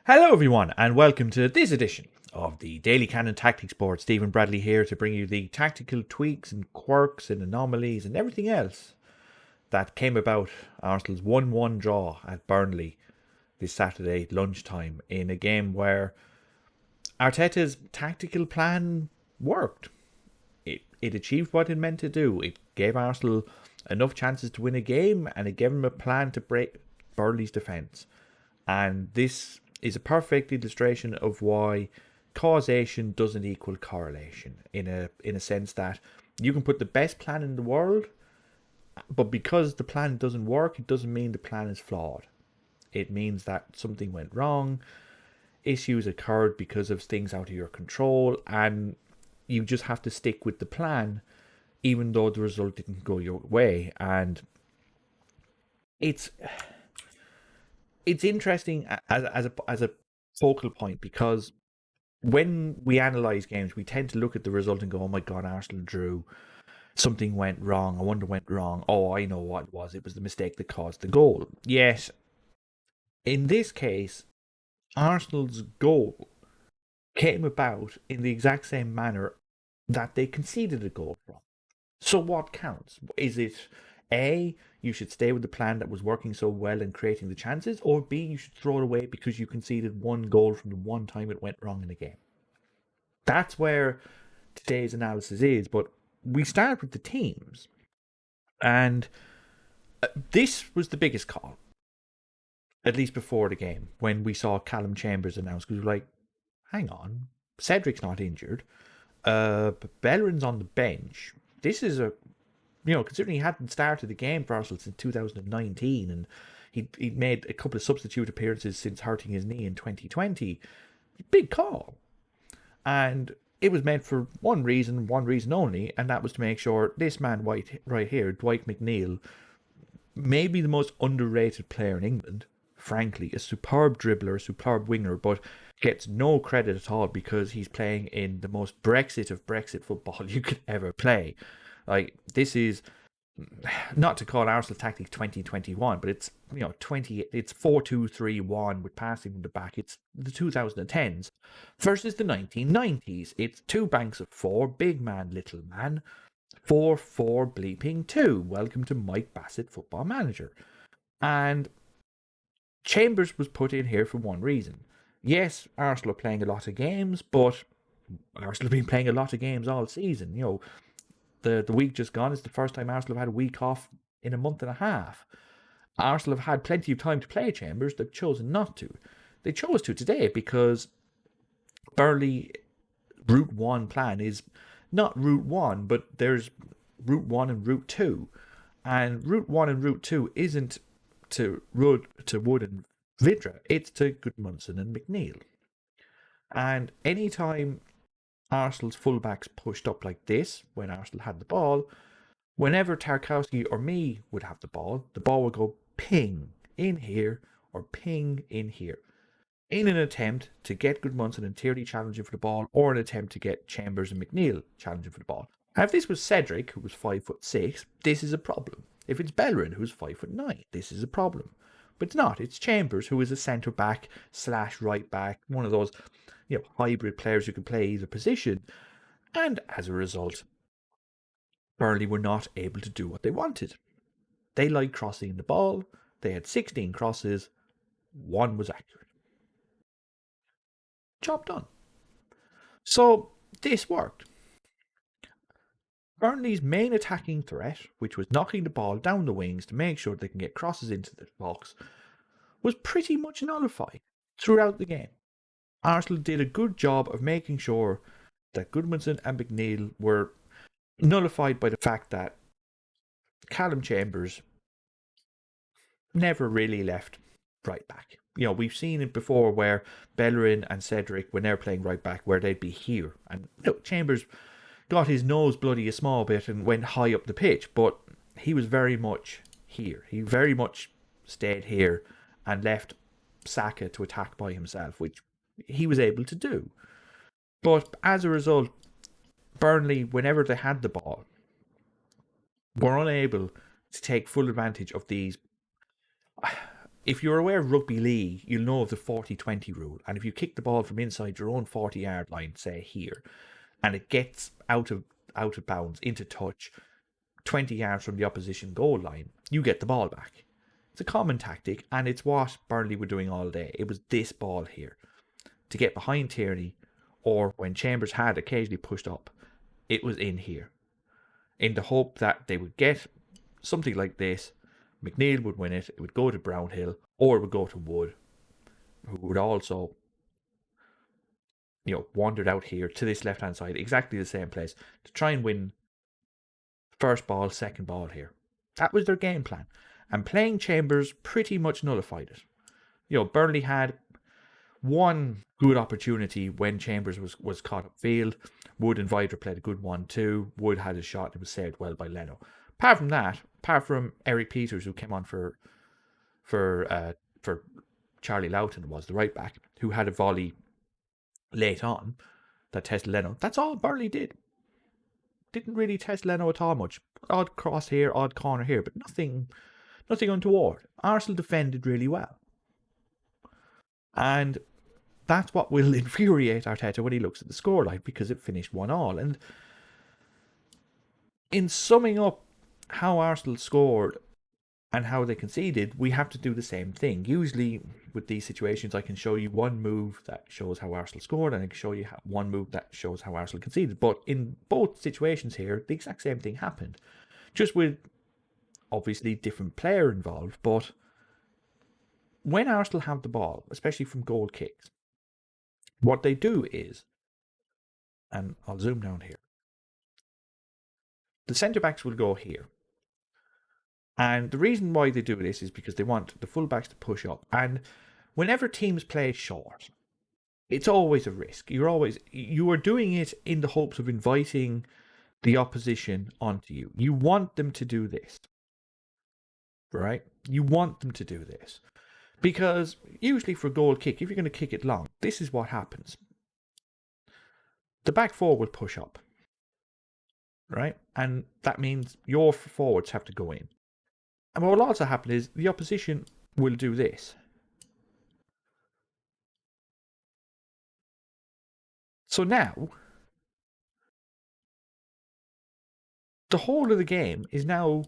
Hello, everyone, and welcome to this edition of the Daily Cannon Tactics Board. Stephen Bradley here to bring you the tactical tweaks and quirks and anomalies and everything else that came about Arsenal's 1-1 draw at Burnley this Saturday lunchtime in a game where Arteta's tactical plan worked. It achieved what it meant to do. It gave Arsenal enough chances to win a game, and it gave them a plan to break Burnley's defence. And this is a perfect illustration of why causation doesn't equal correlation, in a sense that you can put the best plan in the world, but because the plan doesn't work, it doesn't mean the plan is flawed. It means that something went wrong, issues occurred because of things out of your control, and you just have to stick with the plan even though the result didn't go your way. And it's interesting as a focal point, because when we analyse games, we tend to look at the result and go, oh my God, Arsenal drew. Something went wrong. I wonder what went wrong. Oh, I know what it was. It was the mistake that caused the goal. Yet, in this case, Arsenal's goal came about in the exact same manner that they conceded a goal from. So what counts? Is it A, you should stay with the plan that was working so well and creating the chances, or B, you should throw it away because you conceded one goal from the one time it went wrong in a game? That's where today's analysis is, but we start with the teams. And this was the biggest call, at least before the game, when we saw Calum Chambers announced, because we were like, hang on, Cedric's not injured, Bellerin's on the bench. This is considering he hadn't started the game for Arsenal since 2019, and he'd made a couple of substitute appearances since hurting his knee in 2020. Big call. And it was meant for one reason only, and that was to make sure this man right here, Dwight McNeil, maybe the most underrated player in England, frankly, a superb dribbler, a superb winger, but gets no credit at all because he's playing in the most Brexit of Brexit football you could ever play. Like, this is not to call Arsenal Tactics 2021, but it's it's 4-2-3-1 with passing from the back. It's the 2010s versus the 1990s. It's two banks of four, big man, little man, 4-4 bleeping 2. Welcome to Mike Bassett Football Manager. And Chambers was put in here for one reason. Yes, Arsenal are playing a lot of games, but Arsenal have been playing a lot of games all season. The week just gone is the first time Arsenal have had a week off in a month and a half. Arsenal have had plenty of time to play Chambers. They've chosen not to. They chose to today because Burnley Route 1 plan is not Route 1, but there's Route 1 and Route 2. And Route 1 and Route 2 isn't to Wood and Vidra, it's to Gudmundsson and McNeil. And anytime Arsenal's fullbacks pushed up like this, when Arsenal had the ball, whenever Tarkowski or me would have the ball would go ping in here or ping in here, in an attempt to get Gudmundsson and Tierney challenging for the ball, or an attempt to get Chambers and McNeil challenging for the ball. Now, if this was Cedric, who was 5'6", this is a problem. If it's Bellerin, who's 5'9", this is a problem. But it's not. It's Chambers, who is a centre back / right back, one of those hybrid players who can play either position. And as a result, Burnley were not able to do what they wanted. They liked crossing the ball. They had 16 crosses. One was accurate. Job done. So this worked. Burnley's main attacking threat, which was knocking the ball down the wings to make sure they can get crosses into the box, was pretty much nullified throughout the game. Arsenal did a good job of making sure that Gudmundsson and McNeil were nullified by the fact that Calum Chambers never really left right back. We've seen it before where Bellerin and Cedric, when they're playing right back, where they'd be here. And Chambers got his nose bloody a small bit and went high up the pitch, but he was very much here. He very much stayed here and left Xhaka to attack by himself, which he was able to do. But as a result, Burnley, whenever they had the ball, were unable to take full advantage of these if you're aware of rugby league, you'll know of the 40-20 rule. And if you kick the ball from inside your own 40-yard line, say here, and it gets out of bounds into touch 20 yards from the opposition goal line, you get the ball back. It's a common tactic, and it's what Burnley were doing all day. It was this ball here to get behind Tierney, or when Chambers had occasionally pushed up, it was in here, in the hope that they would get something like this. McNeil would win it. It would go to Brownhill, or it would go to Wood, who would also, wandered out here to this left-hand side, exactly the same place, to try and win first ball, second ball here. That was their game plan. And playing Chambers pretty much nullified it. Burnley had one good opportunity when Chambers was caught upfield. Wood and Vidra played a good one too. Wood had a shot. It was saved well by Leno. Apart from that, apart from Eric Peters, who came on for Charlie Loughton, was the right back, who had a volley late on that tested Leno. That's all Burnley did. Didn't really test Leno at all much. Odd cross here, odd corner here, but nothing untoward. Arsenal defended really well. And that's what will infuriate Arteta when he looks at the scoreline, because it finished 1-1. And in summing up how Arsenal scored and how they conceded, we have to do the same thing. Usually with these situations, I can show you one move that shows how Arsenal scored, and I can show you one move that shows how Arsenal conceded. But in both situations here, the exact same thing happened. Just with obviously different player involved. But when Arsenal have the ball, especially from goal kicks, what they do is, and I'll zoom down here, the centre-backs will go here. And the reason why they do this is because they want the full-backs to push up. And whenever teams play short, it's always a risk. You are doing it in the hopes of inviting the opposition onto you. You want them to do this, right? You want them to do this. Because usually for a goal kick, if you're going to kick it long, this is what happens. The back four will push up, right? And that means your forwards have to go in. And what will also happen is the opposition will do this. So now, the whole of the game is now,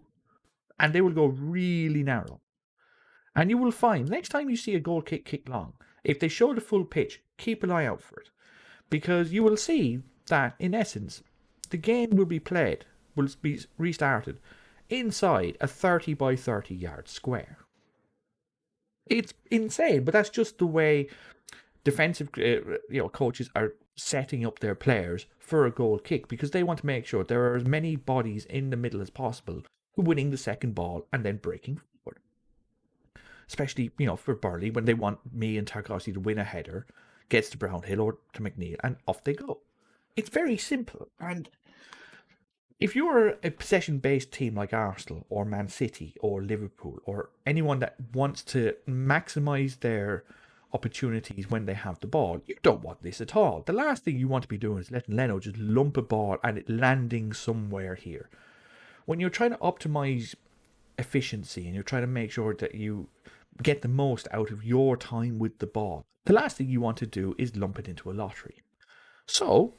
and they will go really narrow. And you will find, next time you see a goal kick long, if they show the full pitch, keep an eye out for it. Because you will see that, in essence, the game will be restarted inside a 30 by 30 yard square. It's insane, but that's just the way defensive coaches are setting up their players for a goal kick, because they want to make sure there are as many bodies in the middle as possible winning the second ball and then breaking forward. Especially, for Burnley, when they want me and Tarkovsky to win a header, gets to Brownhill or to McNeil, and off they go. It's very simple. And if you're a possession-based team like Arsenal or Man City or Liverpool or anyone that wants to maximise their opportunities when they have the ball, you don't want this at all. The last thing you want to be doing is letting Leno just lump a ball and it landing somewhere here. When you're trying to optimise efficiency and you're trying to make sure that you get the most out of your time with the ball, the last thing you want to do is lump it into a lottery. So,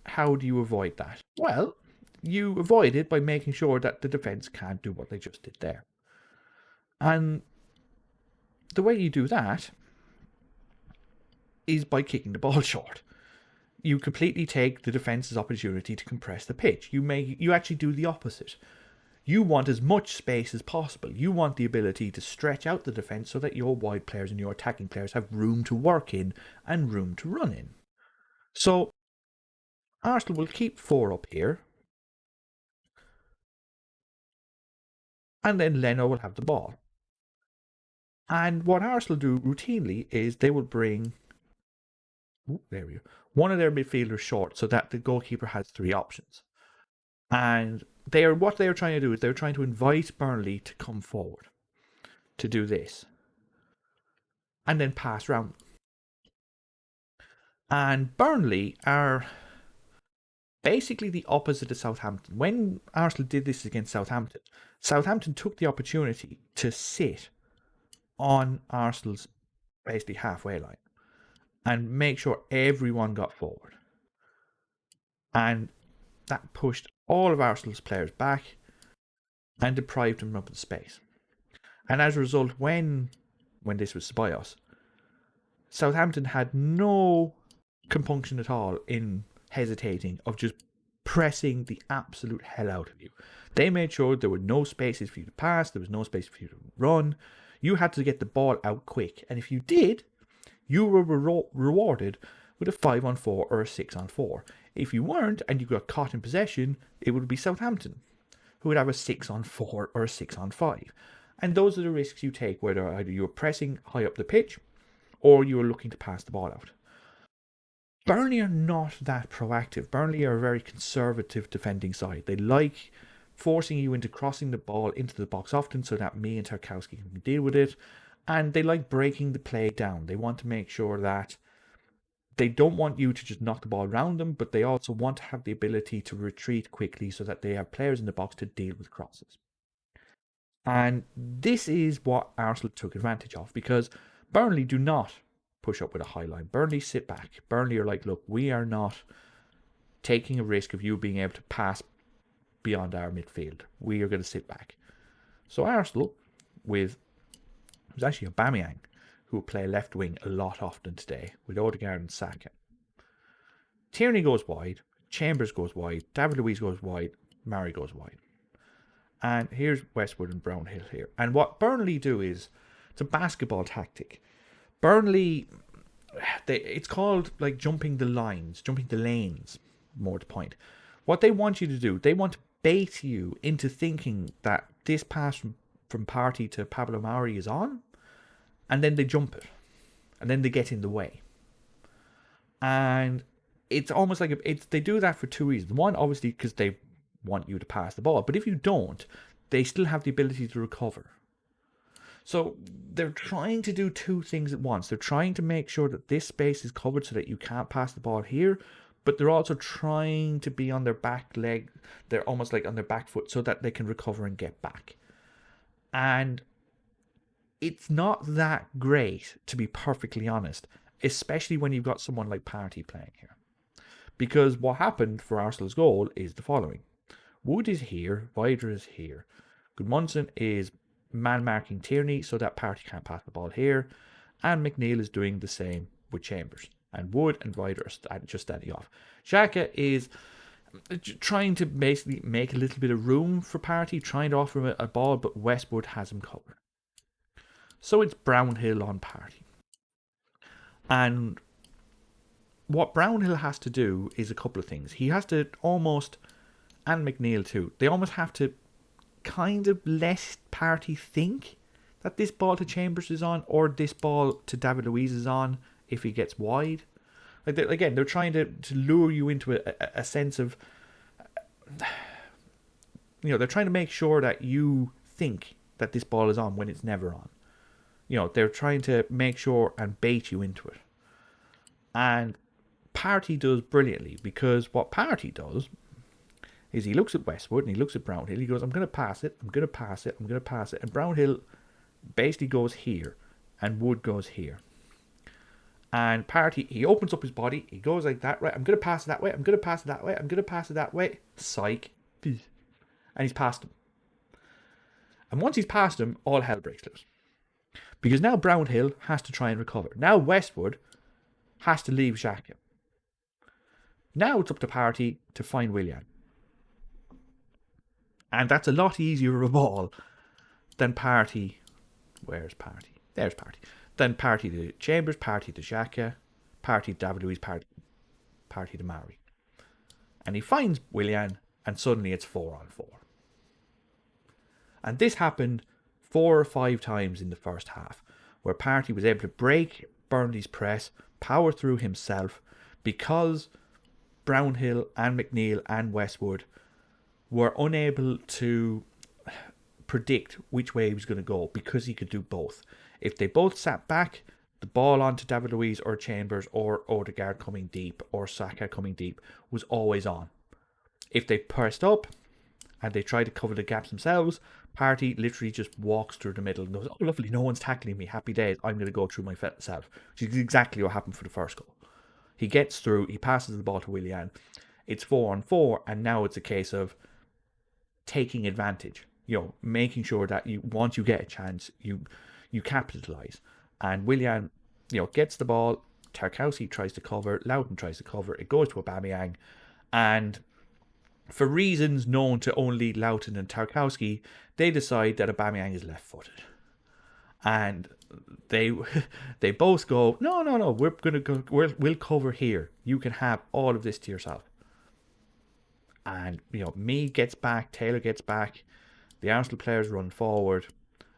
how do you avoid that? Well, you avoid it by making sure that the defence can't do what they just did there. And the way you do that is by kicking the ball short. You completely take the defence's opportunity to compress the pitch. You actually do the opposite. You want as much space as possible. You want the ability to stretch out the defence so that your wide players and your attacking players have room to work in and room to run in. So Arsenal will keep 4 up here, and then Leno will have the ball. And what Arsenal do routinely is they will bring one of their midfielders short so that the goalkeeper has 3 options. And what they are trying to do is they're trying to invite Burnley to come forward to do this and then pass round. And Burnley are basically the opposite of Southampton. When Arsenal did this against Southampton, Southampton took the opportunity to sit on Arsenal's basically halfway line and make sure everyone got forward. And that pushed all of Arsenal's players back and deprived them of the space. And as a result, when this was by us, Southampton had no compunction at all in hesitating of just pressing the absolute hell out of you. They made sure there were no spaces for you to pass, there was no space for you to run. You had to get the ball out quick, and if you did, you were rewarded with a 5-on-4 or a 6-on-4. If you weren't and you got caught in possession, it would be Southampton, who would have a 6-on-4 or a 6-on-5. And those are the risks you take, whether either you're pressing high up the pitch or you're looking to pass the ball out. Burnley are not that proactive. Burnley are a very conservative defending side. They like forcing you into crossing the ball into the box often so that me and Tarkowski can deal with it. And they like breaking the play down. They want to make sure that they don't want you to just knock the ball around them, but they also want to have the ability to retreat quickly so that they have players in the box to deal with crosses. And this is what Arsenal took advantage of, because Burnley do not push up with a high line. Burnley sit back. Burnley are like, look, we are not taking a risk of you being able to pass beyond our midfield. We are going to sit back. So Arsenal, with it was actually Aubameyang, who will play left wing a lot often today, with Odegaard and Saka. Tierney goes wide, Chambers goes wide, David Luiz goes wide, Murray goes wide. And here's Westwood and Brownhill here. And what Burnley do is, it's a basketball tactic. Burnley, it's called like jumping the lines, jumping the lanes, more to the point. What they want you to do, they want to bait you into thinking that this pass from Partey to Pablo Mari is on, and then they jump it, and then they get in the way. And it's almost like they do that for two reasons. One, obviously, because they want you to pass the ball, but if you don't, they still have the ability to recover. So they're trying to do two things at once. They're trying to make sure that this space is covered so that you can't pass the ball here, but they're also trying to be on their back leg. They're almost like on their back foot so that they can recover and get back. And it's not that great, to be perfectly honest, especially when you've got someone like Partey playing here. Because what happened for Arsenal's goal is the following. Wood is here, Vidra is here. Gudmundsson is man-marking Tierney so that Partey can't pass the ball here. And McNeil is doing the same with Chambers. And Wood and Vidra are just standing off. Xhaka is trying to basically make a little bit of room for Partey, trying to offer him a ball, but Westwood has him covered. So it's Brownhill on Partey. And what Brownhill has to do is a couple of things. He has to almost, and McNeil too, they almost have to kind of let Partey think that this ball to Chambers is on, or this ball to David Luiz is on if he gets wide. Like they're trying to lure you into a sense of, they're trying to make sure that you think that this ball is on when it's never on. They're trying to make sure and bait you into it. And Partey does brilliantly, because what Partey does is he looks at Westwood and he looks at Brownhill. He goes, I'm going to pass it, I'm going to pass it, I'm going to pass it. And Brownhill basically goes here and Wood goes here. And Partey, he opens up his body, he goes like that, right, I'm going to pass it that way, I'm going to pass it that way, I'm going to pass it that way. Psych. And he's passed him. And once he's passed him, all hell breaks loose. Because now Brownhill has to try and recover. Now Westwood has to leave Xhaka. Now it's up to Partey to find Willian. And that's a lot easier of all than Partey. Where's Partey? There's Partey. Then Partey to Chambers, Partey to Xhaka, Partey to David Luiz, Partey to Mari. And he finds Willian, and suddenly it's 4-on-4. And this happened 4 or 5 times in the first half, where Partey was able to break Burnley's press, power through himself, because Brownhill and McNeil and Westwood were unable to predict which way he was going to go, because he could do both. If they both sat back, the ball onto David Luiz or Chambers or Odegaard coming deep or Saka coming deep was always on. If they pressed up and they try to cover the gaps themselves, Partey literally just walks through the middle and goes, "Oh, lovely, no one's tackling me. Happy days. I'm going to go through myself," which is exactly what happened for the first goal. He gets through. He passes the ball to Willian. It's 4-on-4, and now it's a case of taking advantage. Making sure that once you get a chance, you capitalize. And Willian, gets the ball. Tarkowski tries to cover. Loughton tries to cover. It goes to Aubameyang, and for reasons known to only Loughton and Tarkowski, they decide that Aubameyang is left-footed, and they both go, no, we're gonna go. We'll cover here. You can have all of this to yourself. And me gets back. Taylor gets back. The Arsenal players run forward.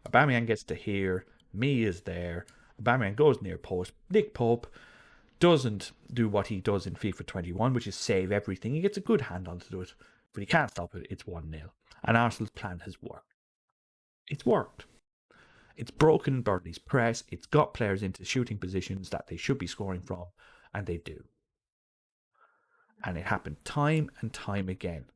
Aubameyang gets to here. Me is there. Aubameyang goes near post. Nick Pope doesn't do what he does in FIFA 21, which is save everything. He gets a good hand on to do it, but he can't stop it. It's 1-0. And Arsenal's plan has worked. It's worked. It's broken Burnley's press. It's got players into shooting positions that they should be scoring from, and they do. And it happened time and time again.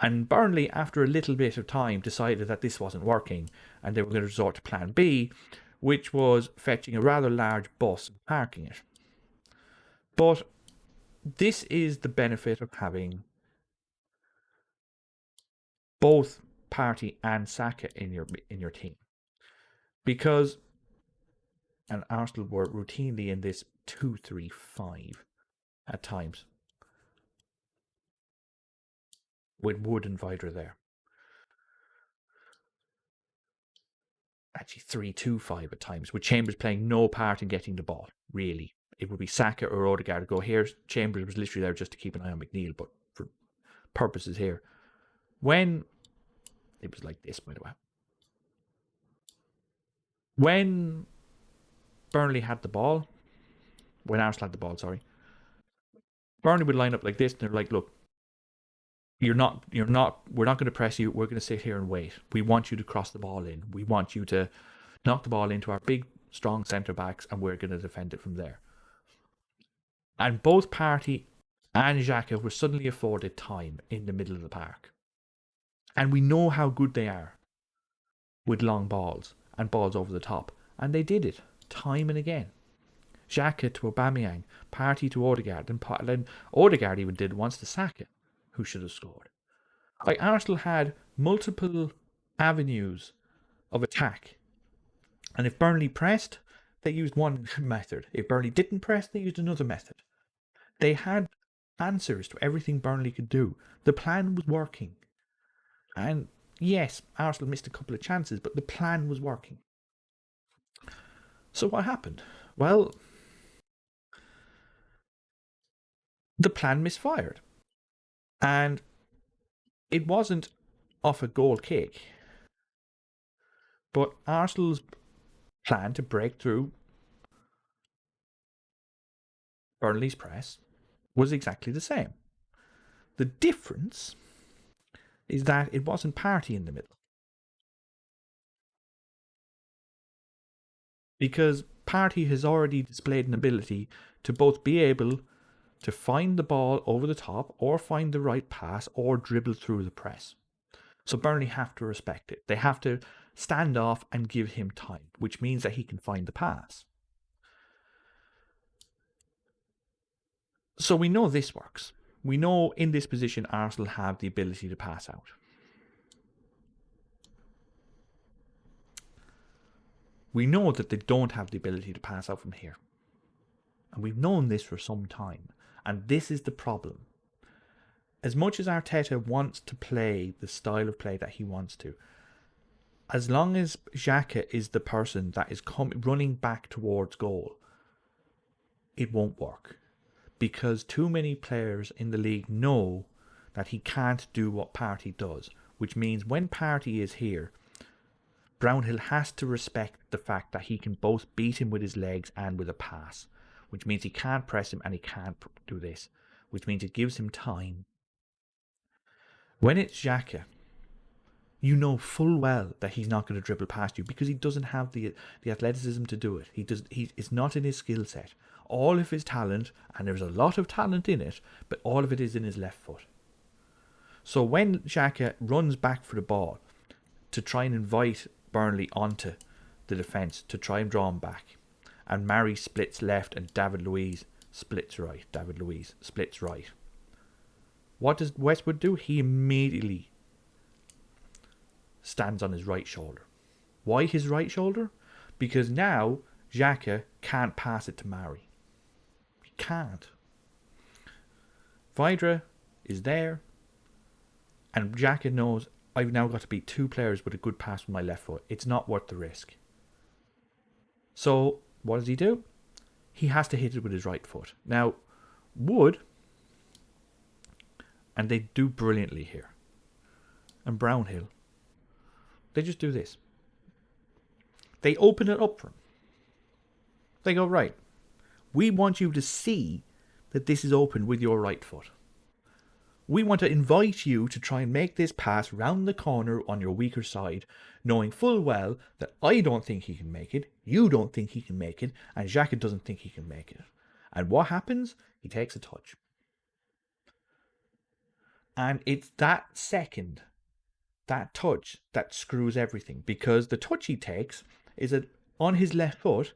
And Burnley, after a little bit of time, decided that this wasn't working, and they were going to resort to plan B, which was fetching a rather large bus and parking it. But this is the benefit of having both Partey and Xhaka in your team. Because, and Arsenal were routinely in this 2-3-5 at times, with Wood and Vidra there. Actually 3-2-5 at times, with Chambers playing no part in getting the ball, really. It would be Xhaka or Odegaard to go here. Chambers was literally there just to keep an eye on McNeil, but for purposes here. When it was like this, by the way. When Burnley had the ball, when Arsenal had the ball, sorry, Burnley would line up like this, and they're like, look, we're not going to press you. We're going to sit here and wait. We want you to cross the ball in. We want you to knock the ball into our big, strong centre-backs, and we're going to defend it from there. And both Partey and Xhaka were suddenly afforded time in the middle of the park. And we know how good they are with long balls and balls over the top. And they did it time and again. Xhaka to Aubameyang, Partey to Odegaard, and then Odegaard even did once to Xhaka, who should have scored. Like, Arsenal had multiple avenues of attack. And if Burnley pressed, they used one method. If Burnley didn't press, they used another method. They had answers to everything Burnley could do. The plan was working. And yes, Arsenal missed a couple of chances, but the plan was working. So what happened? Well, the plan misfired. And it wasn't off a goal kick, but Arsenal's plan to break through Burnley's press was exactly the same. The difference is that it wasn't Partey in the middle. Because Partey has already displayed an ability to both be able to find the ball over the top, or find the right pass, or dribble through the press. So Burnley have to respect it. They have to stand off and give him time, which means that he can find the pass. So we know this works. We know in this position Arsenal have the ability to pass out. We know that they don't have the ability to pass out from here. And we've known this for some time. And this is the problem. As much as Arteta wants to play the style of play that he wants to, as long as Xhaka is the person that is running back towards goal, it won't work. Because too many players in the league know that he can't do what Partey does. Which means when Partey is here, Brownhill has to respect the fact that he can both beat him with his legs and with a pass. Which means he can't press him and he can't do this. Which means it gives him time. When it's Xhaka, you know full well that he's not going to dribble past you because he doesn't have the athleticism to do it. It's not in his skill set. All of his talent, and there's a lot of talent in it, but all of it is in his left foot. So when Xhaka runs back for the ball to try and invite Burnley onto the defence to try and draw him back, and Mari splits left and David Luiz splits right. What does Westwood do? He immediately stands on his right shoulder. Why his right shoulder? Because now Xhaka can't pass it to Mari. He can't. Vydra is there, and Xhaka knows I've now got to beat two players with a good pass from my left foot. It's not worth the risk. So what does he do? He has to hit it with his right foot. Now, Wood, and they do brilliantly here, and Brownhill, they just do this. They open it up for him. They go, right, we want you to see that this is open with your right foot. We want to invite you to try and make this pass round the corner on your weaker side, knowing full well that I don't think he can make it, you don't think he can make it, and Xhaka doesn't think he can make it. And what happens? He takes a touch. And it's that second, that touch, that screws everything. Because the touch he takes is on his left foot,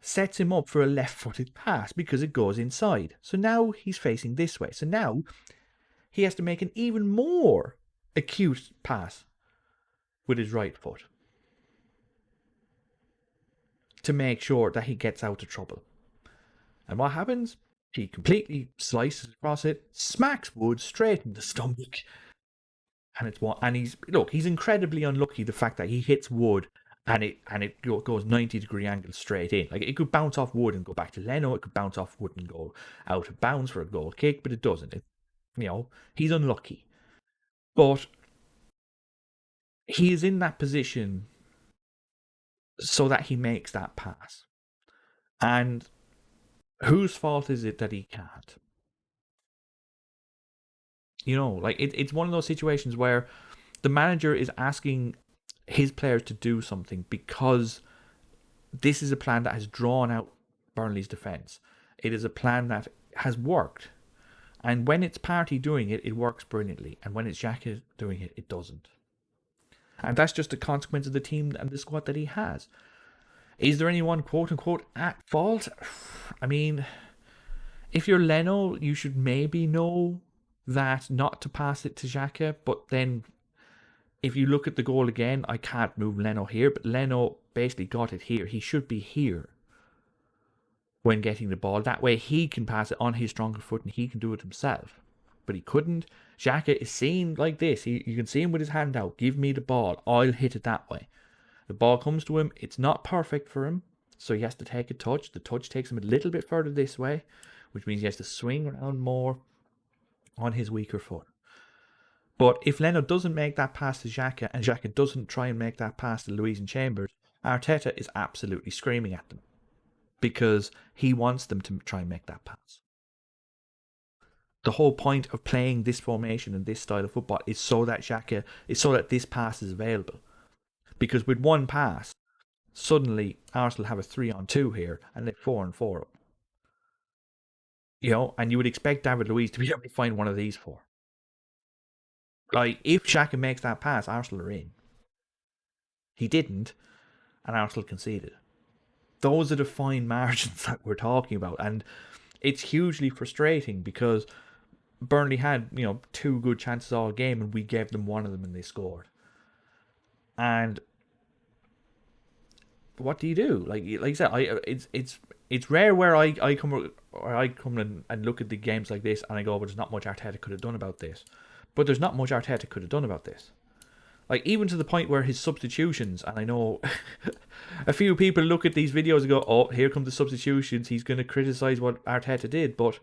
sets him up for a left-footed pass because it goes inside. So now he's facing this way. So now he has to make an even more acute pass with his right foot to make sure that he gets out of trouble. And what happens? He completely slices across it, smacks Wood straight in the stomach, and it's one. And he's incredibly unlucky. The fact that he hits Wood and it goes 90-degree angle straight in. Like, it could bounce off Wood and go back to Leno. It could bounce off Wood and go out of bounds for a goal kick, but it doesn't. He's unlucky. But he is in that position so that he makes that pass. And whose fault is it that he can't? It's one of those situations where the manager is asking his players to do something because this is a plan that has drawn out Burnley's defence. It is a plan that has worked. And when it's Partey doing it, it works brilliantly. And when it's Xhaka doing it, it doesn't. And that's just a consequence of the team and the squad that he has. Is there anyone, quote-unquote, at fault? I mean, if you're Leno, you should maybe know that not to pass it to Xhaka. But then, if you look at the goal again, I can't move Leno here. But Leno basically got it here. He should be here when getting the ball. That way he can pass it on his stronger foot and he can do it himself. But he couldn't. Xhaka is seen like this. You can see him with his hand out. Give me the ball. I'll hit it that way. The ball comes to him. It's not perfect for him. So he has to take a touch. The touch takes him a little bit further this way, which means he has to swing around more on his weaker foot. But if Leno doesn't make that pass to Xhaka and Xhaka doesn't try and make that pass to Luiz and Chambers, Arteta is absolutely screaming at them because he wants them to try and make that pass. The whole point of playing this formation and this style of football is so that this pass is available. Because with one pass, suddenly Arsenal have a 3-on-2 here and they're 4-on-4 up. And you would expect David Luiz to be able to find one of these four. Like, if Xhaka makes that pass, Arsenal are in. He didn't, and Arsenal conceded. Those are the fine margins that we're talking about. And it's hugely frustrating because Burnley had, two good chances all game and we gave them one of them and they scored. And what do you do? Like I said, it's rare where I come and look at the games like this and I go, well, there's not much Arteta could have done about this. But there's not much Arteta could have done about this. Like, even to the point where his substitutions, and I know a few people look at these videos and go, oh, here come the substitutions, he's going to criticise what Arteta did, but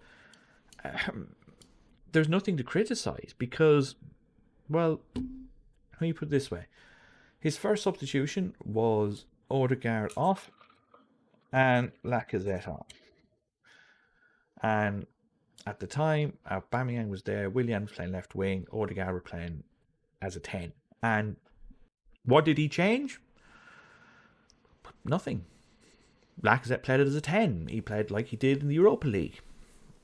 there's nothing to criticise because, well, let me put it this way. His first substitution was Odegaard off and Lacazette on. And at the time, Aubameyang was there, Willian was playing left wing, Odegaard were playing as a 10. And what did he change? Nothing. Lacazette played it as a 10. He played like he did in the Europa League.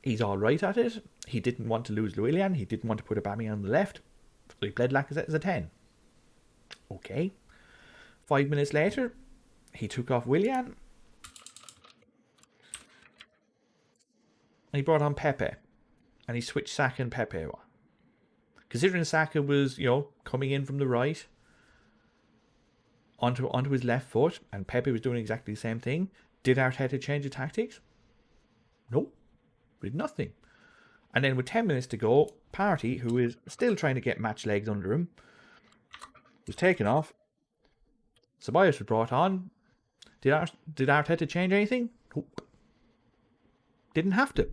He's all right at it. He didn't want to lose Willian. He didn't want to put Aubameyang on the left. So he played Lacazette as a 10. Okay. 5 minutes later, he took off Willian. And he brought on Pepe. And he switched Saka and Pepe. Considering Saka was, coming in from the right onto his left foot, and Pepe was doing exactly the same thing, did Arteta change the tactics? No. Did nothing. And then with 10 minutes to go, Partey, who is still trying to get match legs under him, was taken off. Ceballos was brought on. Did Arteta change anything? Nope. Didn't have to.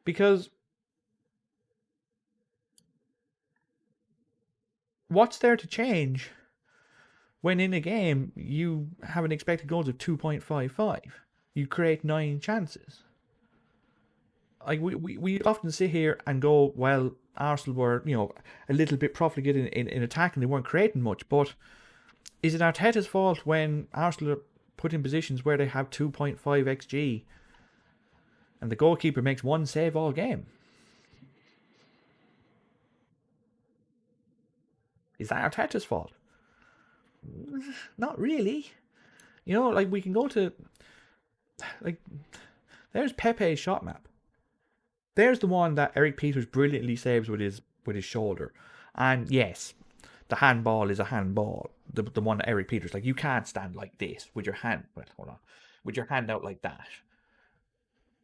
Because what's there to change when in a game you have an expected goals of 2.55? You create 9 chances. Like we often sit here and go, well, Arsenal were, a little bit profligate in attack and they weren't creating much. But is it Arteta's fault when Arsenal are put in positions where they have 2.5 XG and the goalkeeper makes 1 save all game? Is that Arteta's fault? Not really. We can go to, there's Pepe's shot map. There's the one that Eric Peters brilliantly saves with his shoulder. And yes, the handball is a handball. The one that Eric Peters, you can't stand like this with your hand. Wait, hold on. With your hand out like that.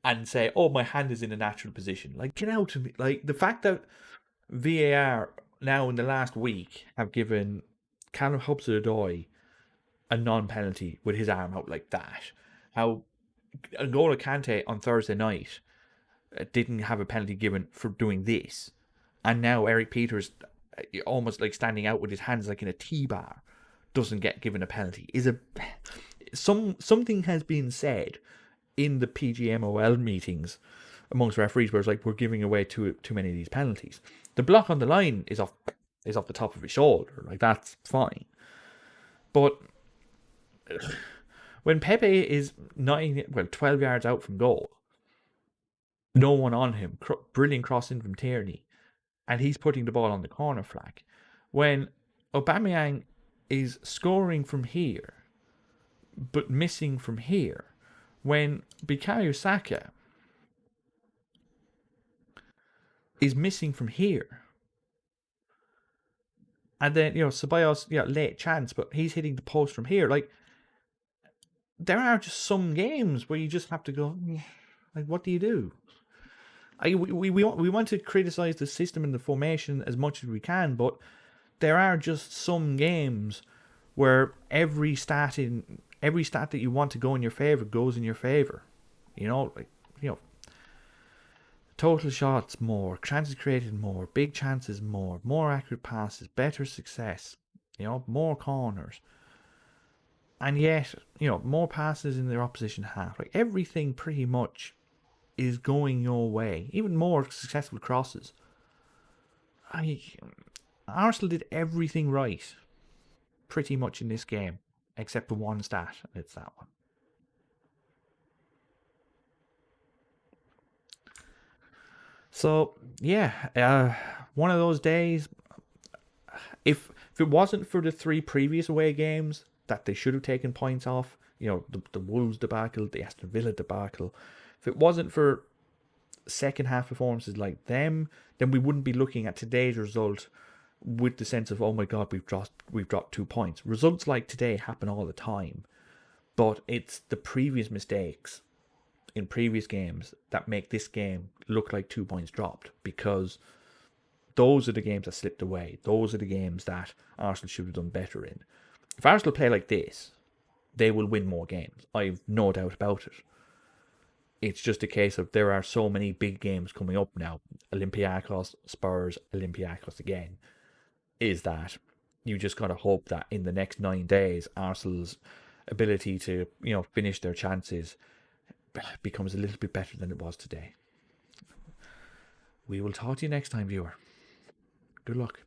And say, oh, my hand is in a natural position. Get out of me. The fact that VAR now in the last week have given Calum Hudson-Odoi a non-penalty with his arm out like that. How N'Golo Kante on Thursday night didn't have a penalty given for doing this. And now Eric Peters, almost standing out with his hands in a T-bar, doesn't get given a penalty. Something has been said in the PGMOL meetings amongst referees where it's we're giving away too many of these penalties. The block on the line is off the top of his shoulder. That's fine. But when Pepe is 12 yards out from goal, no one on him, brilliant crossing from Tierney, and he's putting the ball on the corner flag. When Aubameyang is scoring from here, but missing from here. When Bukayo Saka is missing from here. And then, Ceballos, late chance, but he's hitting the post from here. There are just some games where you just have to go, what do you do? We want to criticize the system and the formation as much as we can, but there are just some games where every stat that you want to go in your favor goes in your favor. Total shots more, chances created more, big chances more accurate passes, better success, more corners. And yet, more passes in their opposition half. Everything pretty much is going your way. Even more successful crosses. Arsenal did everything right pretty much in this game, except for one stat, and it's that one. So, yeah, one of those days, if it wasn't for the 3 previous away games that they should have taken points off, the Wolves debacle, the Aston Villa debacle, if it wasn't for second half performances like them, then we wouldn't be looking at today's result with the sense of, oh my God, we've dropped 2 points. Results like today happen all the time, but it's the previous mistakes in previous games that make this game look like 2 points dropped, because those are the games that slipped away. Those are the games that Arsenal should have done better in. If Arsenal play like this, they will win more games. I've no doubt about it. It's just a case of there are so many big games coming up now. Olympiacos, Spurs, Olympiacos again. Is that you just got to hope that in the next 9 days, Arsenal's ability to, finish their chances becomes a little bit better than it was today. We will talk to you next time, viewer. Good luck.